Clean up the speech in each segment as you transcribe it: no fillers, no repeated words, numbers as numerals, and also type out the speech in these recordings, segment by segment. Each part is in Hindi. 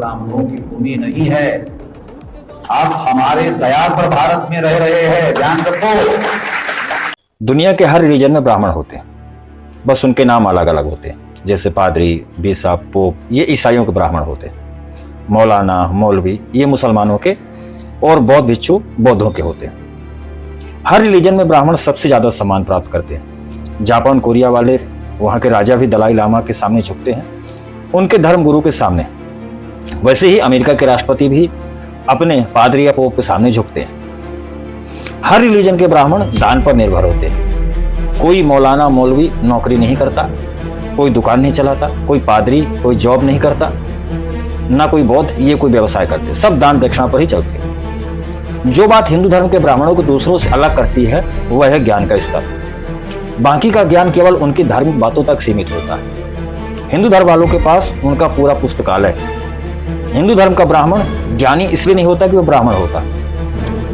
ब्राह्मणों की भूमि नहीं है। आप हमारे दया पर भारत में रह रहे हैं, ध्यान रखो। दुनिया के हर रिलीजन में ब्राह्मण होते हैं, बस उनके नाम अलग अलग होते हैं। जैसे पादरी, बिशप, पोप, ये ईसाइयों के ब्राह्मण होते हैं। मौलाना, मौलवी, ये मुसलमानों के, और बौद्ध भिक्षु बौद्धों के होते हैं। हर रिलीजन में ब्राह्मण सबसे ज्यादा सम्मान प्राप्त करते हैं। जापान, कोरिया वाले, वहाँ के राजा भी दलाई लामा के सामने झुकते हैं, उनके धर्म गुरु के सामने। वैसे ही अमेरिका के राष्ट्रपति भी अपने पादरी या पोप के सामने झुकते हैं। हर रिलीजन के ब्राह्मण दान पर निर्भर होते हैं। कोई मौलाना, मौलवी नौकरी नहीं करता, कोई दुकान नहीं चलाता, कोई पादरी कोई जॉब नहीं करता, ना कोई बौद्ध ये कोई व्यवसाय करते, सब दान दक्षिणा पर ही चलते हैं। जो बात हिंदू धर्म के ब्राह्मणों को दूसरों से अलग करती है वह है ज्ञान का स्तर। बाकी का ज्ञान केवल उनकी धार्मिक बातों तक सीमित होता है। हिंदू धर्म वालों के पास उनका पूरा पुस्तकालय है। हिंदू धर्म का ब्राह्मण ज्ञानी इसलिए नहीं होता कि वो ब्राह्मण होता,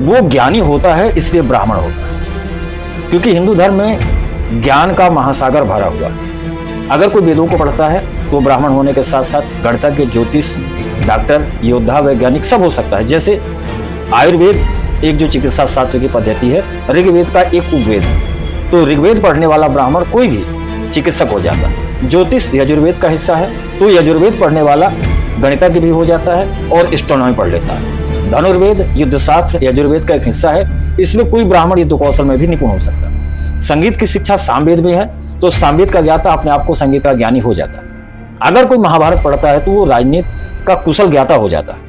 वो ज्ञानी होता है इसलिए ब्राह्मण होता है, क्योंकि हिंदू धर्म में ज्ञान का महासागर भरा हुआ है। अगर कोई वेदों को पढ़ता है तो ब्राह्मण होने के साथ साथ गणितज्ञ, ज्योतिष, डॉक्टर, योद्धा, वैज्ञानिक सब हो सकता है। जैसे आयुर्वेद एक जो चिकित्सा शास्त्र की पद्धति है, ऋग्वेद का एक उपवेद है, तो ऋग्वेद पढ़ने वाला ब्राह्मण कोई भी चिकित्सक हो जाता है। ज्योतिष यजुर्वेद का हिस्सा है, तो यजुर्वेद पढ़ने वाला गणितज्ञ भी हो जाता है और एस्ट्रोनॉमी पढ़ लेता है। धनुर्वेद युद्ध शास्त्र यजुर्वेद का एक हिस्सा है, इसलिए कोई ब्राह्मण युद्ध कौशल में भी निपुण हो सकता है। संगीत की शिक्षा सामवेद में है, तो सामवेद का ज्ञाता अपने आप को संगीत का ज्ञानी हो जाता है। अगर कोई महाभारत पढ़ता है तो वो राजनीति का कुशल ज्ञाता हो जाता है,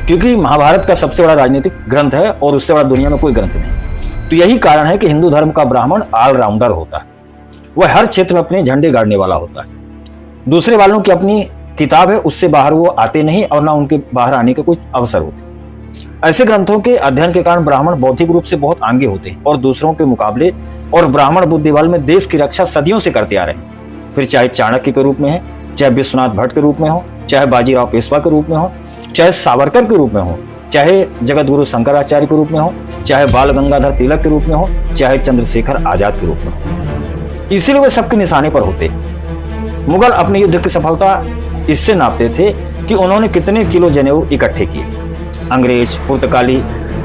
क्योंकि महाभारत का सबसे बड़ा राजनीतिक ग्रंथ है और उससे बड़ा दुनिया में कोई ग्रंथ नहीं। तो यही कारण है कि हिंदू धर्म का ब्राह्मण ऑलराउंडर होता है। वह हर क्षेत्र में अपने झंडे गाड़ने वाला होता है। दूसरे वालों की अपनी किताब है, उससे बाहर वो आते नहीं और ना उनके बाहर आने के कुछ अवसर होते। ऐसे ग्रंथों के अध्ययन के कारण ब्राह्मण बौद्धिक रूप से बहुत आगे होते हैं और दूसरों के मुकाबले, और ब्राह्मण बुद्धि बल में देश की रक्षा सदियों से करते आ रहे हैं। फिर चाहे चाणक्य के रूप में है, चाहे विश्वनाथ भट्ट के रूप में हो, चाहे बाजीराव पेशवा के रूप में हो, चाहे सावरकर के रूप में हो, चाहे जगत गुरु शंकराचार्य के रूप में हो, चाहे बाल गंगाधर तिलक के रूप में हो, चाहे चंद्रशेखर आजाद के रूप में हो। इसीलिए वे सबके निशाने पर होते हैं। मुगल अपने युद्ध की सफलता इससे नापते थे कि उन्होंने कितने किलो जनेऊ इकट्ठे किए। अंग्रेज, पुर्तगाली,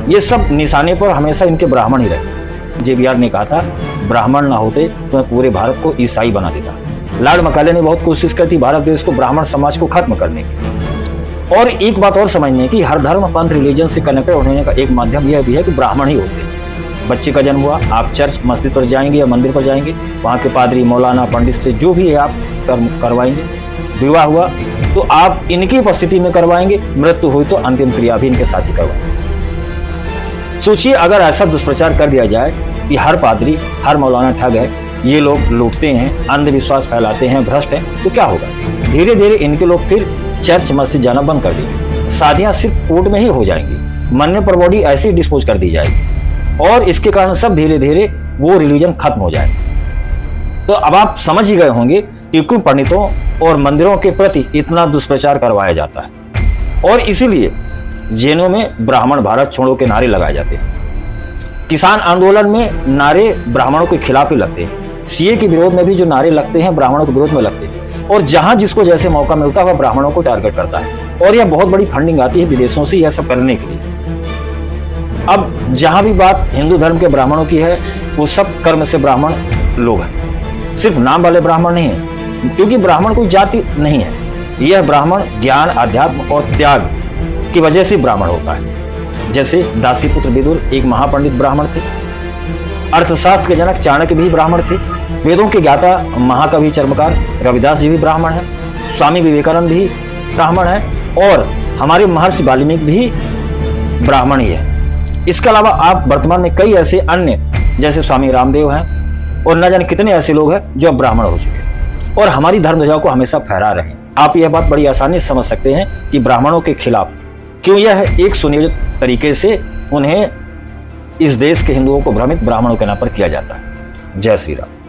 ये सब निशाने पर हमेशा इनके ब्राह्मण ही रहे। जेबीआर ने कहा था, ब्राह्मण ना होते तो मैं पूरे भारत को ईसाई बना देता। लॉर्ड मैकाले ने बहुत कोशिश की थी भारत देश को, ब्राह्मण समाज को खत्म करने की। और एक बात और समझने की, हर धर्म, पंथ, रिलीजन से कनेक्टेड होने का एक माध्यम यह भी है कि ब्राह्मण ही होते हैं। बच्चे का जन्म हुआ, आप चर्च, मस्जिद पर जाएंगे या मंदिर पर जाएंगे, वहाँ के पादरी, मौलाना, पंडित से जो भी है आप करवाएंगे। विवाह हुआ तो आप इनकी उपस्थिति में करवाएंगे, मृत्यु हुई तो अंतिम क्रिया भी इनके साथ ही करवाएंगे। सोचिए, अगर ऐसा दुष्प्रचार कर दिया जाए कि हर पादरी, हर मौलाना ठग है, ये लोग लूटते हैं, अंधविश्वास फैलाते हैं, भ्रष्ट हैं, तो क्या होगा? धीरे धीरे इनके लोग फिर चर्च, मस्जिद जाना बंद कर देंगे। शादियां सिर्फ कोर्ट में ही हो जाएंगी, मरने पर बॉडी ऐसे ही डिस्पोज कर दी जाएगी, और इसके कारण सब धीरे धीरे वो रिलीजन खत्म हो जाएगा। तो अब आप समझ ही गए होंगे कि क्यों पंडितों और मंदिरों के प्रति इतना दुष्प्रचार करवाया जाता है, और इसीलिए जेलों में ब्राह्मण भारत छोड़ो के नारे लगाए जाते हैं। किसान आंदोलन में नारे ब्राह्मणों के खिलाफ ही लगते हैं। सीए के विरोध में भी जो नारे लगते हैं ब्राह्मणों के विरोध में लगते हैं, और जहां जिसको जैसे मौका मिलता है वह ब्राह्मणों को टारगेट करता है, और यह बहुत बड़ी फंडिंग आती है विदेशों से यह सब करने के लिए। अब जहां भी बात हिंदू धर्म के ब्राह्मणों की है, वो सब कर्म से ब्राह्मण लोग हैं, सिर्फ नाम वाले ब्राह्मण नहीं है, क्योंकि ब्राह्मण कोई जाति नहीं है। यह ब्राह्मण ज्ञान, अध्यात्म और त्याग की वजह से ब्राह्मण होता है। जैसे दासीपुत्र विदुर एक महापंडित ब्राह्मण थे, अर्थशास्त्र के जनक चाणक्य भी ब्राह्मण थे, वेदों के ज्ञाता महाकवि चर्मकार रविदास जी भी ब्राह्मण है, स्वामी विवेकानंद भी ब्राह्मण है, और हमारे महर्षि वाल्मीकि भी ब्राह्मण ही है। इसके अलावा आप वर्तमान में कई ऐसे अन्य, जैसे स्वामी रामदेव हैं, और न जाने कितने ऐसे लोग हैं जो अब ब्राह्मण हो चुके हैं और हमारी धर्म ध्वजा को हमेशा फहरा रहे हैं। आप यह बात बड़ी आसानी से समझ सकते हैं कि ब्राह्मणों के खिलाफ क्यों यह एक सुनियोजित तरीके से उन्हें, इस देश के हिंदुओं को भ्रमित ब्राह्मणों के नाम पर किया जाता है। जय श्री राम।